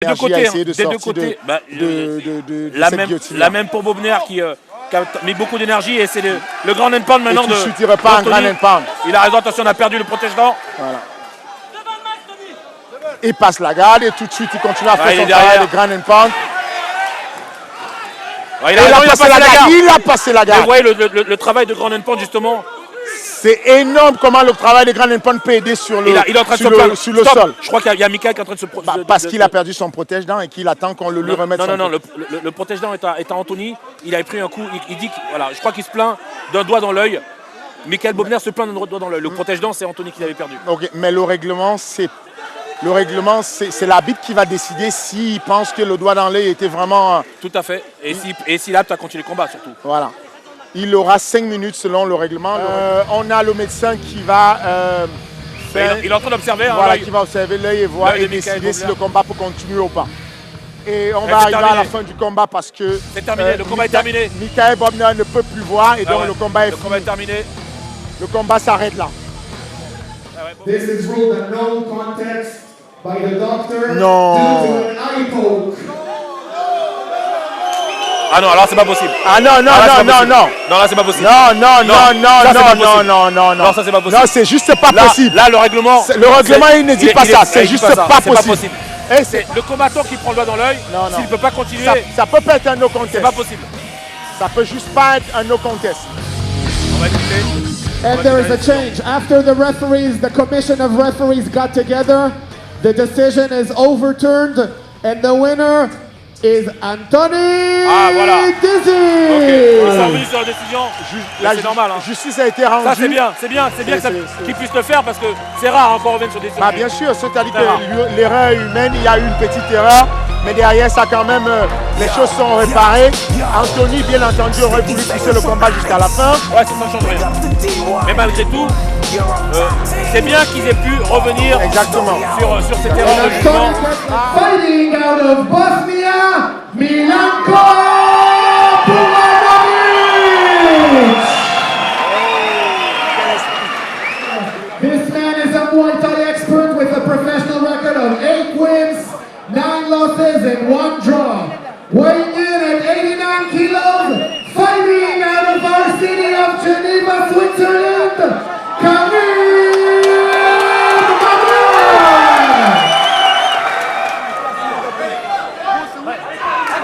Des deux côtés, la même pour Bobner qui a mis beaucoup d'énergie et c'est le grand end pound maintenant. Et tu ne shooterais pas un grand end pound. Il a raison, attention, on a perdu le protège-dents. Voilà. Il passe la garde et tout de suite il continue à faire son travail de grand end pound. Ouais, il a passé la garde. Vous voyez le travail de grand end pound justement. C'est énorme comment le travail de grand end pound peut aider sur le, il est en train de sur le sol. Je crois qu'il y a Mika qui est en train de se... parce qu'il a perdu son protège-dents et qu'il attend qu'on le lui remette. Non, le protège-dents est à Anthony. Il avait pris un coup, il dit que, voilà, je crois qu'il se plaint d'un doigt dans l'œil. Michael Bobner se plaint d'un doigt dans l'œil. Le protège-dents, c'est Anthony qui l'avait perdu. Ok, mais le règlement, c'est l'arbitre qui va décider s'il pense que le doigt dans l'œil était vraiment... Tout à fait. Et s'il a continué le combat surtout. Voilà. Il aura 5 minutes selon le règlement. On a le médecin qui va il est en train d'observer. Voilà, qui va observer l'œil et voir et décider si le combat peut continuer ou pas. Et on va arriver à la fin du combat parce que... C'est terminé, le combat est terminé. Michael Bobner ne peut plus voir et donc le combat est terminé. Le combat s'arrête là. This is ruled a no contest by the doctor due to an eye poke. Ah non, alors c'est pas possible. Ah non. Non, là c'est pas possible. Non, ça c'est pas possible. Non, c'est juste pas possible. Là, le règlement, il ne dit pas ça. C'est juste pas possible. Et c'est le combattant qui prend le doigt dans l'œil. S'il ne peut pas continuer. Ça peut pas être un no contest. C'est pas possible. Ça peut juste pas être un no contest. On va écouter. And there is a change. After the commission of referees got together, the decision is overturned and the winner is Anthony Dizzy. Ils sont revenus sur la décision. C'est normal. Justice a été rendue. Ça c'est bien qu'ils puissent le faire parce que c'est rare qu'on revienne sur des décisions. Bien sûr, c'est-à-dire que l'erreur est humaine, il y a eu une petite erreur, mais derrière ça quand même, les choses sont réparées. Anthony, bien entendu, aurait voulu pousser le combat jusqu'à la fin. Ouais, ça ne change rien. Mais malgré tout, c'est bien qu'ils aient pu revenir sur cette erreur de jugement. Fighting out of Bosnia, Milanko Pulanovic. This man is a Muay Thai expert with a professional record of 8 wins, 9 losses, and 1 draw. Weighing in at 89 kilos, fighting out of our city of Geneva, Switzerland, Karim Mamad.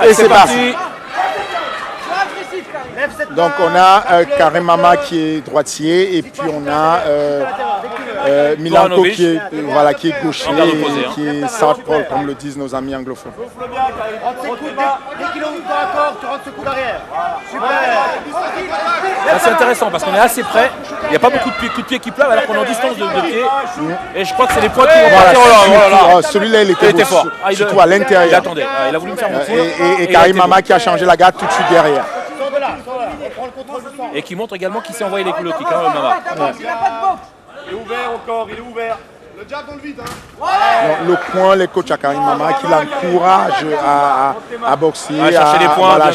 Et c'est parti. Donc on a Karim Mamad qui est droitier et puis on a Milanko qui est gaucher, qui est southpaw comme le disent nos amis anglophones. C'est intéressant parce qu'on est assez près, il n'y a pas beaucoup de coups de pied qui pleuvent alors qu'on est en distance de pied et je crois que c'est les points qui vont partir. Celui-là il était fort, surtout à l'intérieur. Il attendait, il a voulu me faire mon tour. Et Karim Mamad qui a changé la garde tout de suite derrière. Et qui montre également qu'il s'est envoyé les coups de kick, Mamad. Il est ouvert encore, il est ouvert. Le jab dans le vide. Le point, les coachs à Karim Mamad qui l'encouragent à boxer, à chercher les points, à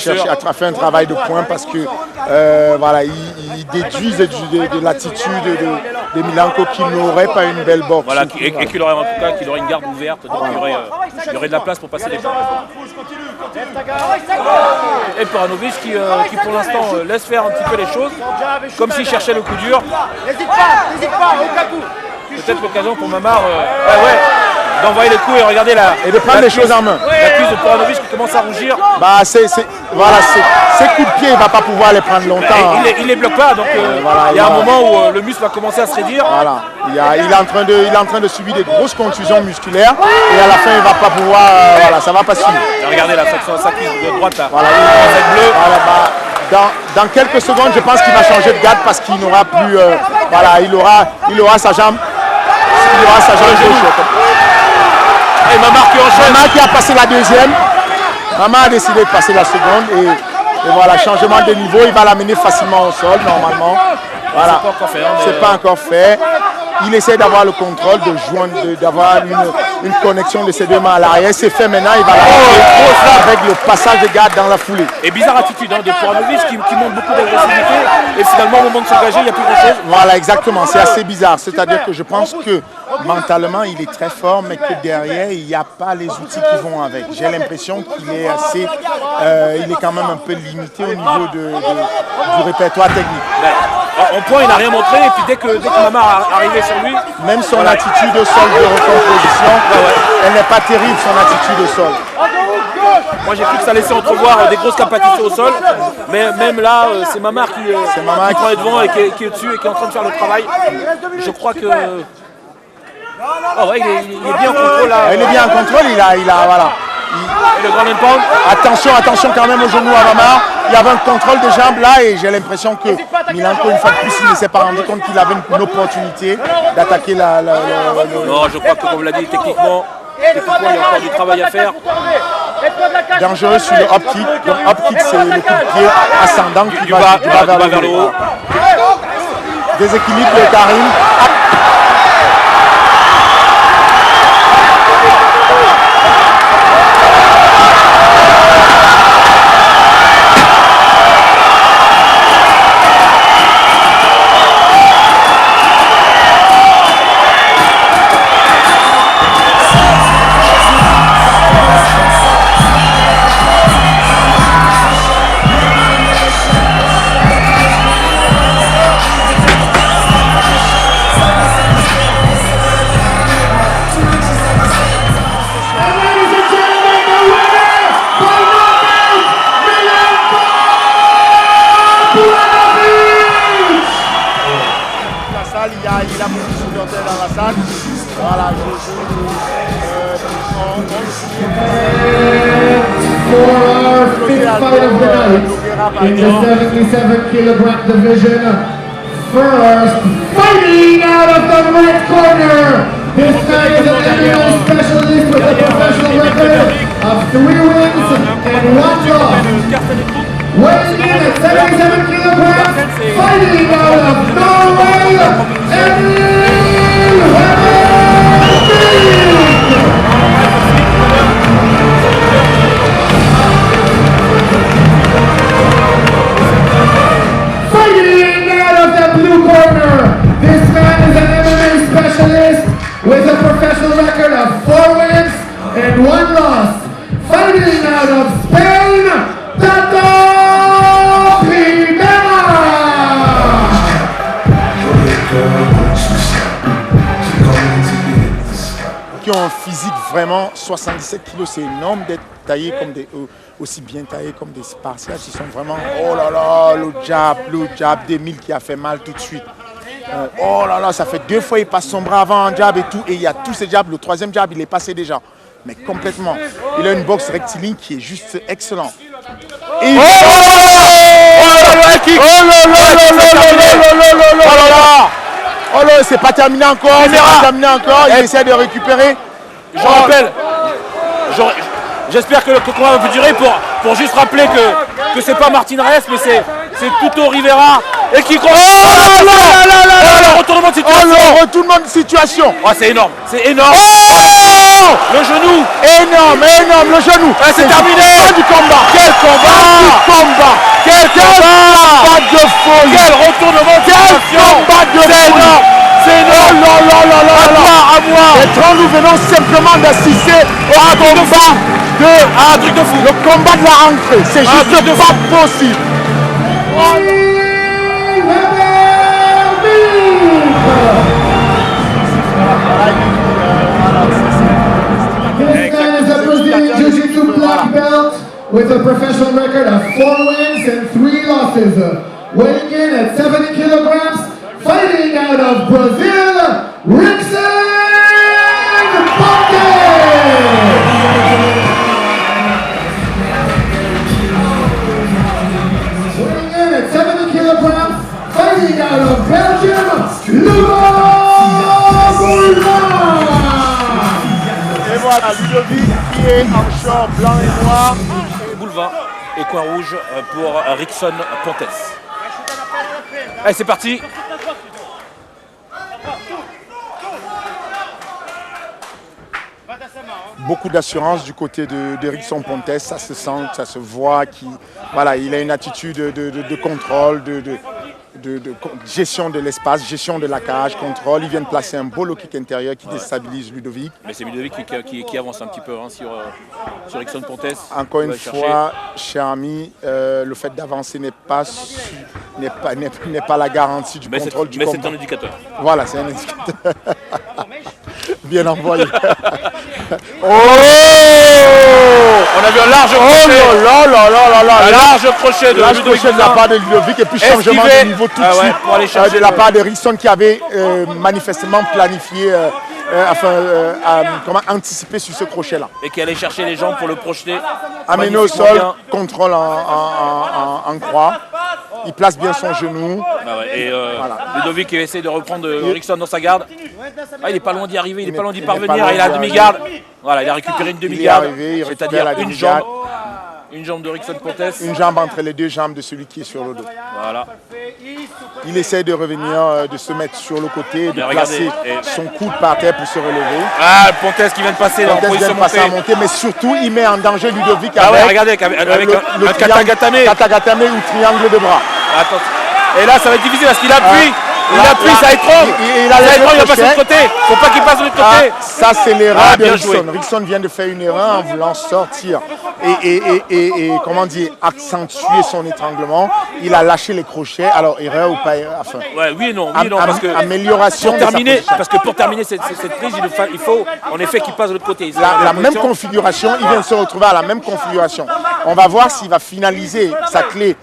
faire un travail de points parce que ils déduisent de l'attitude de Milanko qui n'aurait pas une belle boxe. Voilà, et qu'il aurait en tout cas qu'il aurait une garde ouverte, donc il y aurait de la place pour passer les points. Et Pulanovic qui pour l'instant laisse faire un petit peu les choses, comme s'il cherchait le coup dur. N'hésite pas, au cas où. Peut-être l'occasion pour Mamad d'envoyer les coups et regarder et de prendre les choses en main. La cuisse de Pulanovic qui commence à rougir. Ces coups de pied, il ne va pas pouvoir les prendre longtemps. Il les bloque pas, donc il y a un moment où le muscle va commencer à se raidir. Voilà. Il est en train de subir des grosses contusions musculaires et à la fin il ne va pas pouvoir. Ça va pas suivre. Regardez là, sa cuisse de droite là. Voilà, dans quelques secondes, je pense qu'il va changer de garde parce qu'il n'aura plus. Il aura sa jambe. Il aura sa jambe gauche. Et Mamad qui enchaîne. Mamad qui a passé la deuxième. Mamad a décidé de passer la seconde et voilà, changement de niveau, il va l'amener facilement au sol normalement. Voilà. C'est pas encore fait. C'est pas encore fait. il essaie d'avoir le contrôle, de joindre, d'avoir une connexion de ses deux mains à l'arrière. C'est fait maintenant, il va la avec le passage de garde dans la foulée. Et bizarre attitude de Poranovic qui montre beaucoup d'agressivité et finalement au moment de s'engager, il n'y a plus grand chose. Voilà, exactement, c'est assez bizarre. C'est-à-dire que je pense que mentalement, il est très fort, mais que derrière, il n'y a pas les outils qui vont avec. J'ai l'impression qu'il est assez, il est quand même un peu limité au niveau du répertoire technique. En point, il n'a rien montré, et puis dès que Mama arrivait sur lui... Même son attitude au sol de recomposition, elle n'est pas terrible, son attitude au sol. Moi j'ai cru que ça laissait entrevoir des grosses capacités au sol, mais même là, c'est Mama qui prend les devants et qui est dessus et qui est en train de faire le travail. Je crois que... Ah ouais, il est bien en contrôle là. Il est bien en contrôle, il a voilà. Le grand pound. Attention quand même au genou à Mama. Il y avait un contrôle de jambes là et j'ai l'impression que Milenko, une fois de plus, il ne s'est pas rendu compte qu'il avait une opportunité d'attaquer Non, je crois que comme l'a dit, techniquement, il y a encore du travail à faire. Dangereux sur le hop kick. Donc hop kick, c'est le coup de pied ascendant qui va vers le haut. Déséquilibre de Karim. Il a beaucoup de supporters dans la salle. Voilà, for our fifth fight of the night in the 77 kilogram division. First, fighting out of the red corner. This man is an MMA specialist with a professional record of 3 wins and 1 loss. Weighing in at 77 kilograms, fighting out of Norway, Emil Hemmervik! Fighting out of the blue corner, this man is an MMA specialist with a professional record of 4 wins and 1 loss. Fighting out of Spain, Tato! Qui ont un physique vraiment 77 kg, c'est énorme d'être taillé comme aussi bien taillés comme des Spartiates. Ils sont vraiment, oh là là, le jab d'Emile qui a fait mal tout de suite. Oh là là, ça fait 2 fois il passe son bras avant un jab et tout, et il y a tous ces jabs. Le 3e jab, il est passé déjà, mais complètement. Il a une boxe rectiligne qui est juste excellent. Et oh là, c'est pas terminé encore, il essaie de récupérer. Je rappelle, j'espère que le combat va durer pour juste rappeler que c'est pas Martin Reyes, mais c'est Tuto Rivera et qui croit. Le retournement de situation. Le retournement de situation. Oh, c'est énorme, c'est énorme. Le genou. Énorme, le genou. C'est terminé. Du combat. Quel combat. Quel combat de folie. Quel retournement de situation. Combat de folie. C'est énorme. À moi. Et quand nous venons simplement d'assister au combat un truc de fou. Le combat de la rentrée. C'est juste pas possible. This man is a Brazilian Jiu-Jitsu black belt with a professional record of 4 wins and 3 losses. Weighing in at 70 kilograms, fighting out of Brazil, Rickson Ponte! Weighing in at 70 kilograms, fighting out of Belgium, Ludo Boulevard! Et voilà, Ludovic qui est en short blanc et noir. Boulevard et coin rouge pour Rickson Pontes. Allez, c'est parti. beaucoup d'assurance du côté d'Erickson Pontes, ça se sent, ça se voit, voilà, il a une attitude de contrôle, de gestion de l'espace, gestion de la cage, contrôle. Il vient de placer un beau low kick intérieur qui déstabilise Ludovic. Mais c'est Ludovic qui avance un petit peu hein, sur Erickson Pontes. Encore une fois, cher ami, le fait d'avancer n'est pas la garantie du contrôle du combat. Mais c'est un indicateur. Voilà, c'est un indicateur. Bien envoyé. Oh, on a vu un large crochet. Un large crochet de Ludovic de la part de Ludovic et puis changement de niveau tout de suite pour aller chercher de la part d'Erickson qui avait manifestement planifié, comment anticiper sur ce crochet-là. Et qui allait chercher les jambes pour le projeter. Amené au sol, contrôle en croix. Il place bien son genou. Voilà. Ludovic qui essaie de reprendre Erickson dans sa garde. Il n'est pas loin d'y arriver, il n'est pas loin d'y parvenir. Il a la demi-garde. Voilà, il a récupéré une demi-garde. C'est-à-dire une jambe d'Erickson Pontes. Une jambe entre les deux jambes de celui qui est sur le dos. Voilà. Il essaie de revenir, de se mettre sur le côté, de placer son coude par terre pour se relever. Ah, Pontes qui vient de passer en position montée. Mais surtout, il met en danger Ludovic avec un katagatame. Katagatame ou triangle de bras. Attention. Et là, ça va être difficile parce qu'il appuie. Il appuie, ça étrangle. Il va passer de l'autre côté. Faut pas qu'il passe de l'autre côté. Ça, c'est l'erreur de Rickson. Rickson vient de faire une erreur en voulant sortir et comment dire, accentuer son étranglement. Il a lâché les crochets. Alors, erreur ou pas erreur, enfin, oui et non. Parce que amélioration pour terminer cette prise, il faut en effet qu'il passe de l'autre côté. La même configuration, il vient de se retrouver à la même configuration. On va voir s'il va finaliser sa clé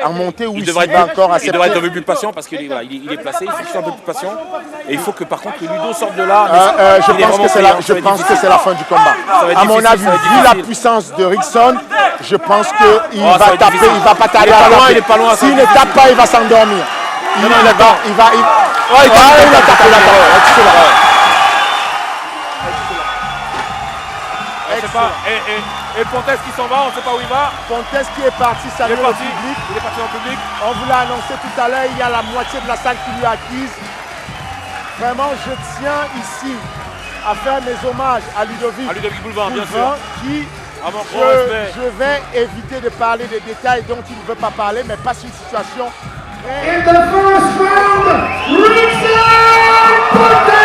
en montée ou il devrait encore accepter. Il devrait être un peu plus patient parce qu'il est placé, il faut qu'il soit un peu plus patient. Et il faut que par contre que Ludo sorte de là. Je pense que c'est la fin du combat. À mon avis, vu la puissance de Rickson, je pense qu'il va taper, il va pas taper. Il est pas loin. S'il ne tape pas, il va s'endormir. Il va taper. Et Pontes qui s'en va, on ne sait pas où il va. Pontes qui est parti saluer le public. Il est parti dans le public. On vous l'a annoncé tout à l'heure, il y a la moitié de la salle qui lui est acquise. Vraiment, je tiens ici à faire mes hommages à Ludovic. Boulevin, bien sûr. Qui, je vais éviter de parler des détails dont il ne veut pas parler, mais passe une situation. In the first round, Rickson Pontes!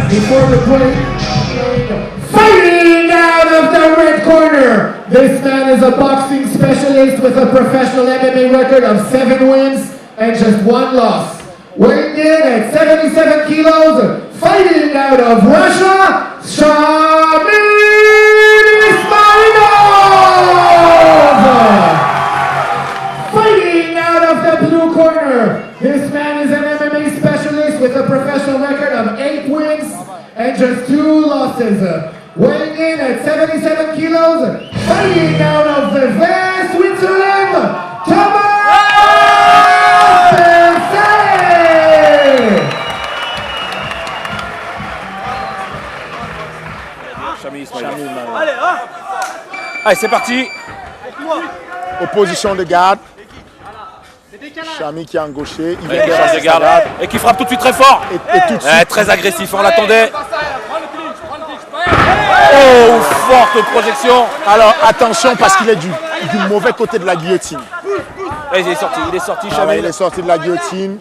Before the break, fighting out of the red corner, this man is a boxing specialist with a professional MMA record of 7 wins and just 1 loss. Weighing in at 77 kilos, fighting out of Russia, Shamil Ismailov! Fighting out of the blue corner, this man is an MMA specialist with a professional record of 8 wins and just 2 losses. Weighing in at 77 kilos, fighting out of the Vest, Switzerland, Thomas Bensay! Allez, c'est parti. Opposition de garde. Chami qui est en gaucher, il vient de garde et qui frappe tout de suite très fort. Et tout de suite. Très agressif, on l'attendait. Oh, forte projection. Alors attention parce qu'il est du mauvais côté de la guillotine. Il est sorti Chamil. Il est sorti de la guillotine.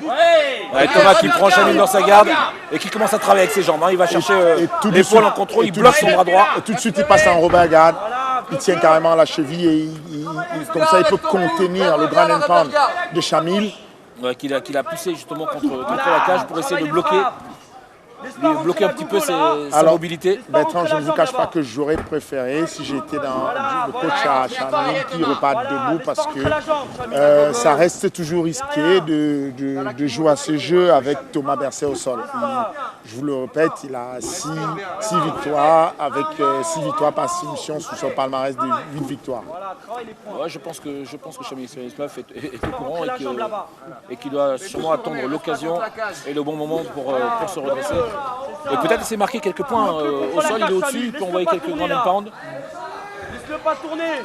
Thomas qui prend Chamil dans sa garde et qui commence à travailler avec ses jambes. Il va chercher l'épaule en contrôle, il bloque son bras droit. Et tout de suite il passe en Robert Garde. Il tient carrément la cheville et comme ça il peut contenir le grand pound de Chamil. Qu'il a poussé justement contre la cage pour essayer de bloquer un petit peu sa mobilité. Bertrand, je ne vous cache pas que j'aurais préféré si j'étais dans le coach à Chamil qui reparte debout parce que ça reste toujours risqué de jouer à ce jeu avec Thomas Bensay au sol. Je vous le répète, il a 6 victoires avec 6 victoires par soumission sous son palmarès de 8 victoires. Ouais, je pense que Chamil Ismailov est au courant et qu'il doit sûrement attendre l'occasion et le bon moment pour se redresser. Et peut-être essayer de marquer quelques points au sol, il est au-dessus, il peut envoyer quelques grands pounds.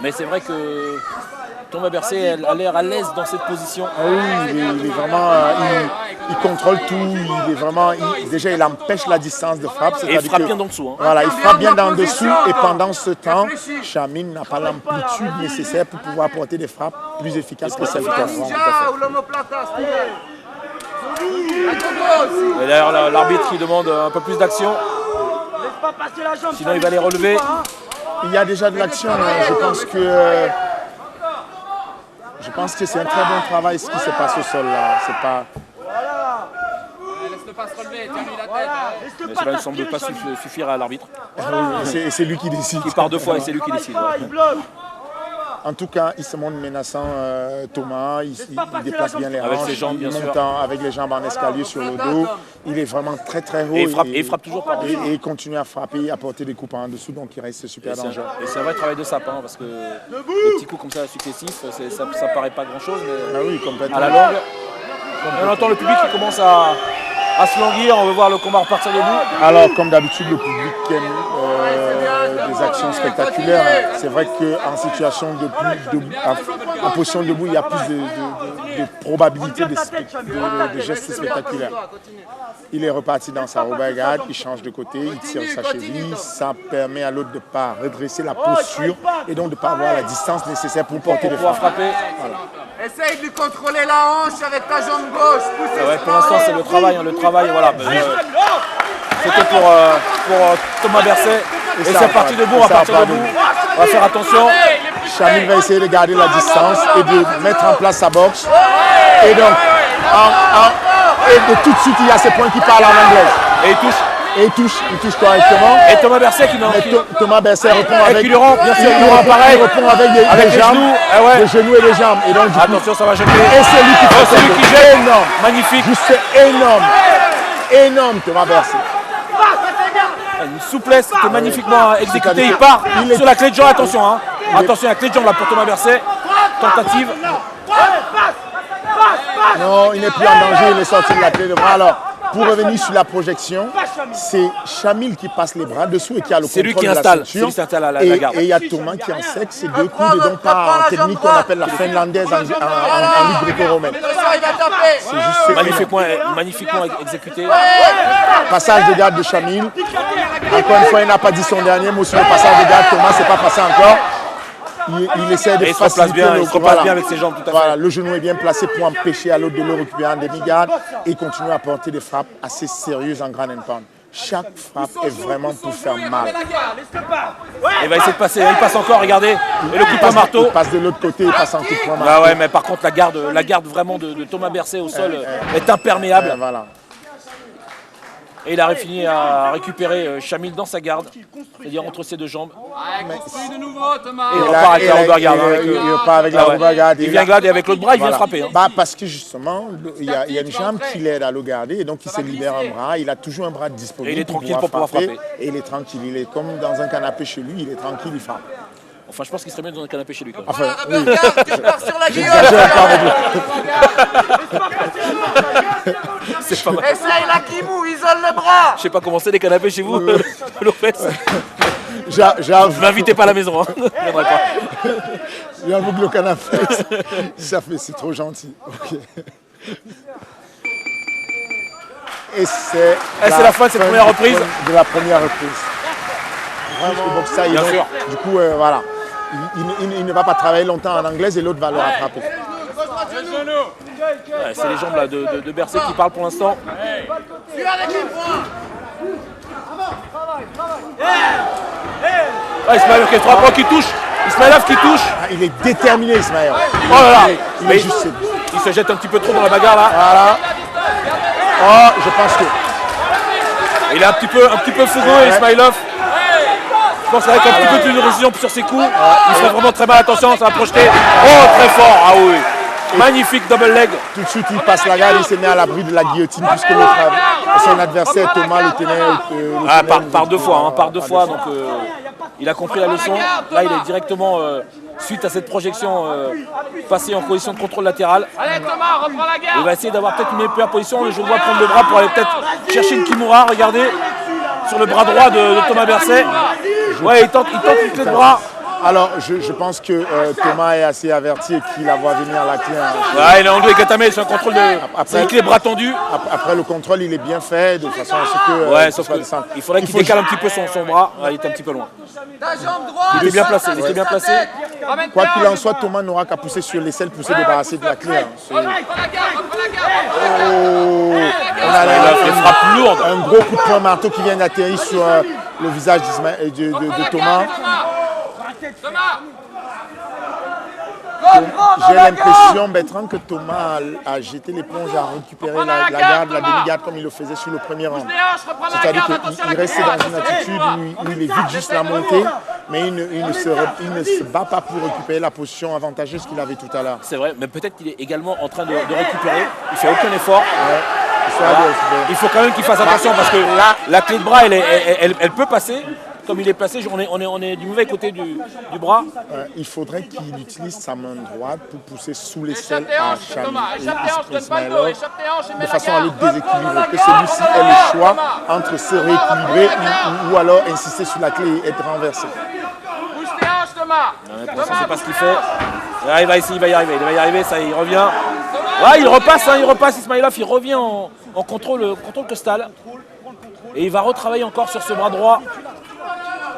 Mais c'est vrai que Thomas Bercet a l'air à l'aise dans cette position. Ah oui, il est vraiment, il contrôle tout. Il est vraiment, déjà, il empêche la distance de frappe. Et il frappe bien d'en dessous. Hein. Voilà, il frappe bien d'en dessous. Et pendant ce temps, Chamil n'a pas l'amplitude nécessaire pour pouvoir porter des frappes plus efficaces que celles qu'il a. Et d'ailleurs, l'arbitre qui demande un peu plus d'action. Sinon, il va les relever. Il y a déjà de l'action. Je pense que c'est un très bon travail ce qui se passe au sol là. C'est pas. Laisse-le pas se relever, tiens-lui la tête. Mais cela ne semble pas suffire à l'arbitre. C'est lui qui décide. Il part 2 fois et c'est lui qui décide. Ouais. En tout cas, il se montre menaçant, Thomas. Il déplace bien les hanches. Avec ses jambes, bien sûr. Avec les jambes en escalier sur le dos. Il est vraiment très très haut. Et il frappe toujours par dessus. Et il continue à frapper, à porter des coups en dessous, donc il reste super dangereux. Et c'est un vrai travail de sapin, parce que des petits coups comme ça successifs, ça paraît pas grand-chose, mais Ah oui, complètement. à la longue, on entend le public qui commence à se languir. On veut voir le combat repartir debout. Alors, comme d'habitude, le public aime des actions spectaculaires. C'est vrai qu'en situation en position debout, il y a plus de probabilité de gestes spectaculaires. Il est reparti dans sa roubagade, il change de côté, il tire sa cheville. Ça permet à l'autre de ne pas redresser la posture et donc de ne pas avoir la distance nécessaire pour porter les frappes. Frapper. Voilà. Essaye de lui contrôler la hanche avec ta jambe gauche. Ouais, pour l'instant, c'est le travail. Le travail, voilà. C'était pour Thomas Bercet. Et c'est parti debout, on va partir debout. On va faire attention. Chamil va essayer de garder la distance et de mettre en place sa boxe. Et donc, et de tout de suite, il y a ces points qui parlent en anglais. Et il touche. Et il touche correctement. Et Thomas Bercet qui Thomas Bercet répond avec. Il lui rend, bien sûr, il lui rend pareil. Il répond avec les jambes, genoux. Ah ouais. les genoux et les jambes. Et donc, Attention, ça va jeter. Et c'est lui qui fait c'est lui qui jette. énorme. Magnifique. Juste énorme. Énorme, Thomas Bercet. Une souplesse qui est magnifiquement exécutée. Il part sur la clé de jambe. Attention, hein. Attention, la clé de jambe là pour Thomas Bercet. Tentative. Non, il n'est plus en danger. Il est sorti de la clé de bras. Alors, pour revenir sur la projection, c'est Chamil qui passe les bras dessous et qui a le contrôle de la ceinture. C'est lui qui installe la garde. Et il y a Thomas qui en sec ces deux coups et donc pas en technique qu'on appelle la finlandaise en lutte gréco-romaine. Magnifiquement exécuté. Passage de garde de Chamil. Encore une fois, il n'a pas dit son dernier mot sur le passage de garde. Thomas s'est pas passé encore. Il essaie de faciliter il se replace bien avec ses jambes, tout à fait. Voilà, le genou est bien placé pour empêcher à l'autre de le récupérer en demi-garde et continue à porter des frappes assez sérieuses en ground and pound. Chaque frappe est vraiment pour faire mal. Il va essayer de passer, il passe encore, regardez. Et le coup de poing marteau. Il passe de l'autre côté, il passe en coup de poing marteau. Ah ouais, mais par contre, la garde vraiment de Thomas Bercet au sol est imperméable. Voilà. Et il a fini à récupérer Chamil dans sa garde, c'est-à-dire entre ses deux jambes. Construis de nouveau, Thomas. Et il repart avec la roubagade. Il repart avec la roubagade. Il vient garder avec l'autre bras, il vient frapper. Parce que justement, il y a une jambe qui l'aide à le garder et donc il se libère un bras. Il a toujours un bras disponible. Et il est tranquille pour pouvoir frapper. Et il est tranquille. Il est comme dans un canapé chez lui, il est tranquille, il frappe. Enfin, je pense qu'il serait mieux dans un canapé chez lui. Quand même. Enfin, oui. Tu pars sur la guillotine. C'est pas mal. Essaye la Kimou, isole le bras. Je sais pas comment c'est les canapés chez vous, Lopez. J'avoue. M'invitez pas à la maison. Hein. Je viendrai pas. J'avoue que le canapé, c'est trop gentil. Okay. Et c'est la fin de cette première reprise. De la première reprise. Vraiment, donc ça, bien sûr. Du coup, voilà. Il ne va pas travailler longtemps en anglais et l'autre va le rattraper. Ouais, c'est les jambes là, de Bercet qui parlent pour l'instant. Tu as les points. Ismailov qui est 3 points qui touche. Ismailov qui touche. Il est déterminé, Ismaël. Oh là là. Il se jette un petit peu trop dans la bagarre là. Voilà. Oh, je pense que. Il est un petit peu fougueux, Ismailov. Je pense qu'avec un petit peu plus de précision sur ses coups, il serait vraiment très mal. Attention, ça va projeter. Oh, très fort. Ah oui. Magnifique double leg. Tout de suite, il passe la garde, il se met à l'abri de la guillotine puisque son adversaire Thomas le tenait. Par deux fois. Donc, il a compris la leçon. Là, il est directement, suite à cette projection, passé en position de contrôle latéral. Allez Thomas, reprends la garde. Il va essayer d'avoir peut-être une meilleure position. Je le vois prendre le bras pour aller peut-être chercher une Kimura. Regardez, sur le bras droit de Thomas Bercet. Ouais, il tente une clé de bras. Alors, je pense que Thomas est assez averti et qu'il la voit venir à la clé. Ouais, il est en dos et Katame, c'est un contrôle de. C'est une clé bras tendu. Après, le contrôle, il est bien fait de façon à ce que. Ouais, sauf qu'il faudrait qu'il décale un petit peu son bras. Ouais, il est un petit peu loin. Ta jambe droite. Il était bien placé, il était bien placé. Quoi qu'il en soit, Thomas n'aura qu'à pousser sur l'aisselle pour se débarrasser de la clé. Reprends la garde, reprends la garde. On a Il frappe lourde. un gros coup de poing marteau qui vient d'atterrir sur le visage de Thomas. J'ai l'impression, Bertrand, que Thomas a jeté l'éponge, a récupéré la garde, la demi-garde comme il le faisait sur le premier round. C'est-à-dire qu'il restait dans une attitude où il évite juste la montée, mais il ne se bat pas pour récupérer la position avantageuse qu'il avait tout à l'heure. C'est vrai, mais peut-être qu'il est également en train de récupérer. Il fait aucun effort. Il faut quand même qu'il fasse attention parce que la clé de bras, elle peut passer. Comme il est placé, on est du mauvais côté du bras. Il faudrait qu'il utilise sa main droite pour pousser sous l'aisselle à Ismailov de façon à le déséquilibrer. Que celui-ci ait le choix entre se rééquilibrer ou alors insister sur la clé et être renversé. Bouge tes hanches, Thomas. Pour l'instant, c'est pas ce qu'il fait. Là, il va essayer, il va y arriver, ça il revient. Là, il repasse, Ismailov, il revient en contrôle costal. Et il va retravailler encore sur ce bras droit.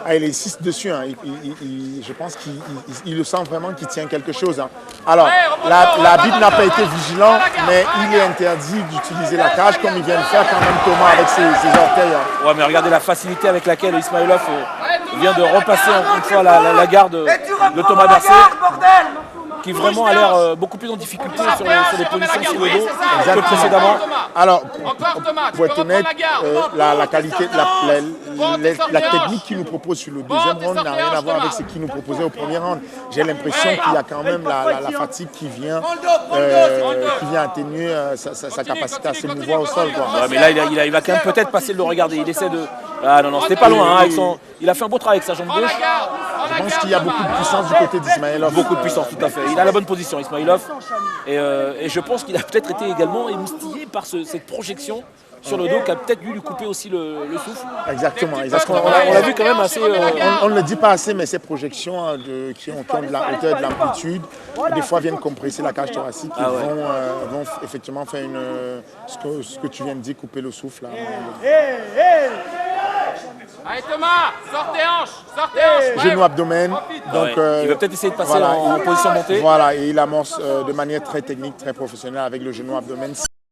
Ah, il insiste dessus, hein. Je pense qu'il le sent vraiment qu'il tient quelque chose. Hein. Alors, l'arbitre n'a pas été vigilant, mais il est interdit d'utiliser la cage comme il vient de faire quand même Thomas avec ses orteils. Hein. Ouais, mais regardez la facilité avec laquelle Ismailov vient de repasser encore une fois la garde de Thomas Bercé, qui vraiment a l'air beaucoup plus en difficulté sur les positions sur le dos que précédemment. Alors, pour être honnête, la qualité, la technique qu'il nous propose sur le deuxième round n'a rien à voir avec ce qu'il nous proposait au premier round. J'ai l'impression qu'il y a quand même la fatigue qui vient atténuer sa capacité à se mouvoir au sol. Quoi. Ouais, mais là, il va quand même peut-être passer de le regarder. Il essaie de... Ah non, c'était pas loin. Hein, il a fait un beau travail avec sa jambe gauche. Je pense qu'il y a beaucoup de puissance du côté d'Ismailov. Beaucoup de puissance, tout à fait. Il a la bonne position, Ismailov. Et je pense qu'il a peut-être été également émoustillé par cette projection sur le dos qui a peut-être dû lui couper aussi le souffle. Exactement. Parce qu'on l'a vu quand même assez... On ne le dit pas assez, mais ces projections qui ont de la hauteur et de l'amplitude, des fois viennent compresser la cage thoracique et vont effectivement faire ce que tu viens de dire, couper le souffle. Là. Allez Thomas, sors tes hanches. Genou abdomen. Donc, il va peut-être essayer de passer en position montée. Voilà, et il amorce de manière très technique, très professionnelle avec le genou abdomen.